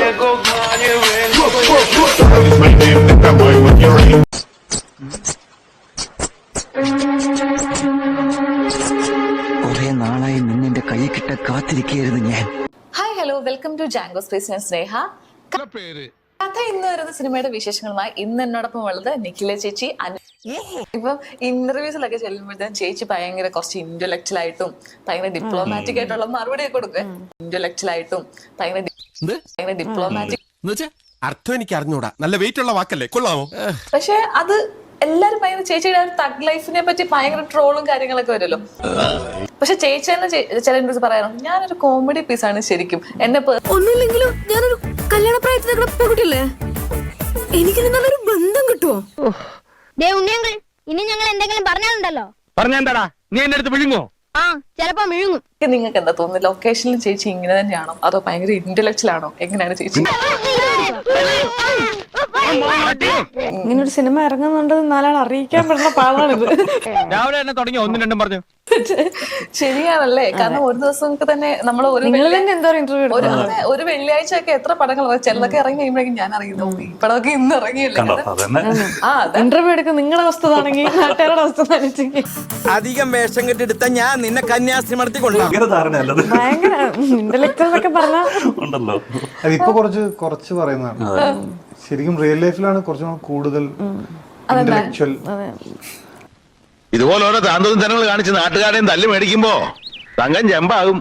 കുറെ നാളായി നിന്നെ കൈ കിട്ട കാത്തിരിക്കുകയായിരുന്നു ഞാൻ. Hi hello welcome to Jango space. ഞാൻ സ്നേഹ. കഥ ഇന്ന് വരുന്ന സിനിമയുടെ വിശേഷങ്ങളുമായി ഇന്ന് എന്നോടൊപ്പം ഉള്ളത് നിഖില ചേച്ചി. ഇപ്പൊ ഇന്റർവ്യൂസിലൊക്കെ ചെല്ലുമ്പോഴത്തേക്കും ചേച്ചി ഭയങ്കര കുറച്ച് ഇന്റലക്ച്വൽ ആയിട്ടും ഭയങ്കര ഡിപ്ലോമാറ്റിക് ആയിട്ടുള്ള മറുപടി കൊടുക്കുക. ഇന്റലക്ച്വൽ ആയിട്ടും ഭയങ്കര ഡിപ്ലോമാറ്റിക് അർത്ഥം എനിക്ക് അറിഞ്ഞൂടാ. നല്ല വെയിറ്റ് ഉള്ള വാക്കല്ലേ, കൊള്ളാമോ? പക്ഷെ അത് എല്ലാരും ഭയങ്കര ചേച്ചിയുടെ തഗ് ലൈഫിനെ പറ്റി ഭയങ്കര ട്രോളും കാര്യങ്ങളൊക്കെ വരുമല്ലോ. പക്ഷെ ചേച്ചി തന്നെ ചില ഇന്റർവ്യൂസ് പറയാറുണ്ട്, ഞാനൊരു കോമഡി പീസാണ് ശരിക്കും. എന്നെ ഒന്നുമില്ലെങ്കിലും ഞാനൊരു കല്യാണ പ്രായത്തിൽ പെൺകുട്ടിയല്ലേ, എനിക്ക് നിങ്ങളൊരു ബന്ധം കിട്ടുമോ? ഇനി ഞങ്ങൾ എന്തെങ്കിലും പറഞ്ഞാലുണ്ടല്ലോ. പറഞ്ഞെന്താടാ നീ എന്റെ അടുത്ത് വിഴുങ്ങോ? ആ ചിലപ്പോ വിഴുങ്ങും. നിങ്ങൾക്ക് എന്താ തോന്നുന്നു, ലൊക്കേഷനിൽ ചേച്ചി ഇങ്ങനെ തന്നെയാണോ അതോ ഭയങ്കര ഇന്റലക്ച്വൽ ആണോ? എങ്ങനെയാണ് ചേച്ചി? ഇങ്ങനൊരു സിനിമ ഇറങ്ങുന്നുണ്ട് നാലാൾ അറിയിക്കാൻ പറ്റുന്ന പാടാണിത്. രാവിലെ തന്നെ തുടങ്ങി ഒന്നും രണ്ടും പറഞ്ഞു. ശരിയാണല്ലേ, കാരണം ഒരു ദിവസം തന്നെ നമ്മൾ ഒരു വെള്ളിയാഴ്ച ഒക്കെ എത്ര പടങ്ങൾ ചിലതൊക്കെ ഇറങ്ങി കഴിയുമ്പോഴേക്കും ഞാൻ അറിയുന്നു ഈ പടമൊക്കെ ഇന്ന് ഇറങ്ങിയല്ലേ. ഇന്റർവ്യൂ എടുക്കും നിങ്ങളുടെ അവസ്ഥ ആണെങ്കിൽ നാട്ടുകാരുടെ അവസ്ഥ അധികം വേഷം കെട്ടിടുത്ത ഞാൻ നിന്നെ കന്യാസ്ത്രീ കൊണ്ടുപോകും. ഭയങ്കര ഇന്റലക്ച്വൽ എന്നൊക്കെ പറഞ്ഞാൽ അതിപ്പോ കുറച്ച് പറയുന്നതാണ്. ശരിക്കും റിയൽ ലൈഫിലാണ് കുറച്ചും കൂടുതൽ ഇന്റലക്ച്വൽ. ഇതുപോലെ ഓരോ താന്തോന്നും ജനങ്ങൾ കാണിച്ച് നാട്ടുകാരെയും തല്ലി മേടിക്കുമ്പോ തങ്കം ചെമ്പാകും.